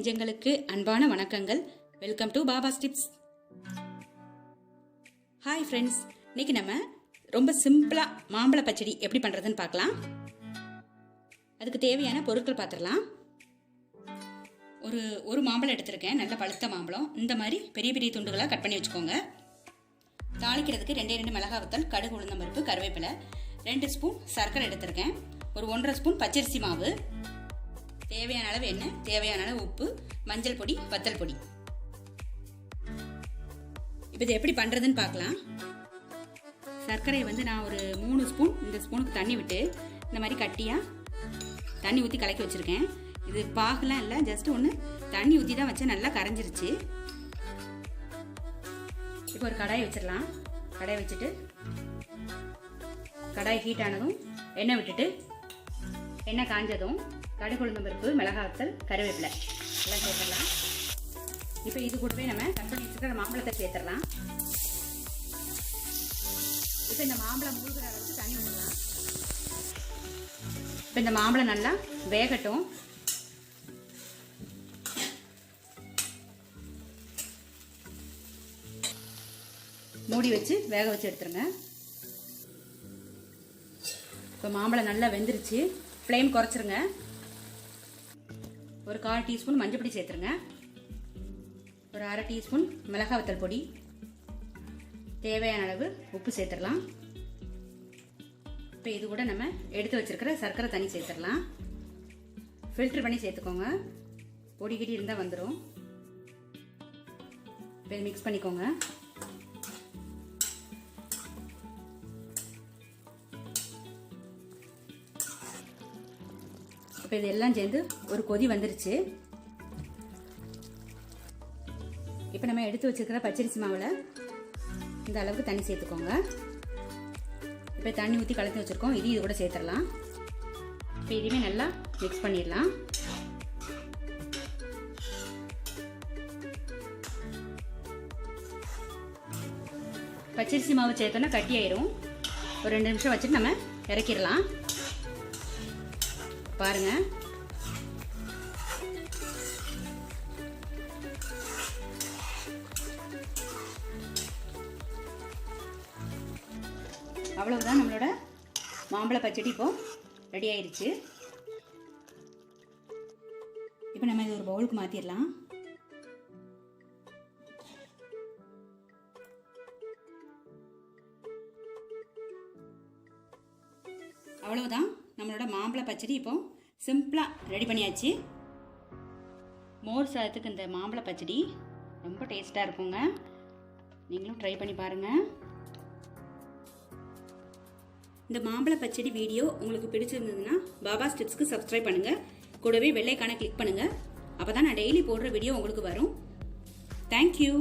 நெஞ்சங்களுக்கு அன்பான வணக்கங்கள். வெல்கம் டு பாபாஸ் டிப்ஸ். ஹாய் ஃப்ரெண்ட்ஸ், இன்னைக்கு நம்ம ரொம்ப சிம்பிளா மாம்பழ பச்சடி எப்படி பண்றதுன்னு பார்க்கலாம். அதுக்கு தேவையான பொருட்கள் பார்த்துடலாம். ஒரு மாம்பழம் எடுத்திருக்கேன், நல்ல பழுத்த மாம்பழம். இந்த மாதிரி பெரிய பெரிய துண்டுகளாக கட் பண்ணி வச்சுக்கோங்க. தாளிக்கிறதுக்கு 2 மிளகாய் வத்தல், கடுகு, உளுந்தம் பருப்பு, கருவேப்பிலை, 2 ஸ்பூன் சர்க்கரை எடுத்திருக்கேன், ஒரு 1.5 ஸ்பூன் பச்சரிசி மாவு, தேவையான அளவு எண்ணெய், தேவையான அளவு உப்பு, மஞ்சள் பொடி, வத்தல் பொடி. இப்போ இது எப்படி பண்ணுறதுன்னு பார்க்கலாம். சர்க்கரையை நான் ஒரு 3 ஸ்பூன், இந்த ஸ்பூனுக்கு தண்ணி விட்டு இந்த மாதிரி கட்டியாக தண்ணி ஊற்றி கலக்கி வச்சுருக்கேன். இது பாகலாம் இல்லை, ஜஸ்ட் ஒன்று தண்ணி ஊற்றி தான் வச்சா நல்லா கரைஞ்சிருச்சு. இப்போ ஒரு கடாயை வச்சிடலாம். கடாயை வச்சுட்டு கடாய் ஹீட் ஆனதும் எண்ணெய் விட்டுட்டு, எண்ணெய் காஞ்சதும் கடுகு, உளுந்தம் பருப்பு, மிளகாய் வத்தல், கருவேப்பிலை எல்லாம் சேர்த்துடலாம். இப்போ இது கூடவே நம்ம கட் பண்ணி வச்சுக்கிற மாம்பழத்தை சேர்த்துடலாம். இப்போ இந்த மாம்பழம் மூழ்கிற அளவுக்கு தண்ணி ஊற்றலாம். இப்போ இந்த மாம்பழம் நல்லா வேகட்டும். மூடி வச்சு வேக வச்சு எடுத்துருங்க. இப்போ மாம்பழம் நல்லா வெந்துருச்சு. ஃப்ளேம் குறைச்சிருங்க. ஒரு 1/4 டீஸ்பூன் மஞ்சள் பொடி சேர்த்துருங்க. ஒரு 1/2 டீஸ்பூன் மிளகாய் வத்தல் பொடி, தேவையான அளவு உப்பு சேர்த்துடலாம். இப்போ இது கூட நம்ம எடுத்து வச்சிருக்கிற சர்க்கரை தண்ணி சேர்த்துடலாம். ஃபில்டர் பண்ணி சேர்த்துக்கோங்க, பொடி கிடி இருந்தால் வந்துடும். இப்போ இது மிக்ஸ் பண்ணிக்கோங்க. இப்போ இதெல்லாம் சேர்ந்து ஒரு கொதி வந்துருச்சு. இப்போ நம்ம எடுத்து வச்சிருக்கிற பச்சரிசி மாவில் இந்த அளவுக்கு தண்ணி சேர்த்துக்கோங்க. இப்போ தண்ணி ஊற்றி கலந்து வச்சுருக்கோம், இது கூட சேர்த்துடலாம். இப்போ இதுவுமே நல்லா மிக்ஸ் பண்ணிடலாம். பச்சரிசி மாவு சேர்த்தோன்னா கட்டி ஆயிரும். ஒரு 2 நிமிஷம் வச்சுட்டு நம்ம இறக்கிடலாம். பாருங்க, அவ்வளவுதான். நம்மளோட மாம்பழ பச்சடி இப்போ ரெடி ஆயிருச்சு. இப்போ நம்ம இது ஒரு பவுலுக்கு மாத்திரலாம். அவ்வளவுதான், நம்மளோட மாம்பழ பச்சடி இப்போ சிம்பிளாக ரெடி பண்ணியாச்சு. மோர் சாதத்துக்கு இந்த மாம்பழ பச்சடி ரொம்ப டேஸ்ட்டாக இருக்குங்க. நீங்களும் ட்ரை பண்ணி பாருங்கள். இந்த மாம்பழ பச்சடி வீடியோ உங்களுக்கு பிடிச்சிருந்ததுன்னா பாபாஸ் டிப்ஸ்க்கு சப்ஸ்கிரைப் பண்ணுங்கள். கூடவே பெல் ஐகானை கிளிக் பண்ணுங்கள். அப்போ தான் நான் டெய்லி போடுற வீடியோ உங்களுக்கு வரும். தேங்க்யூ.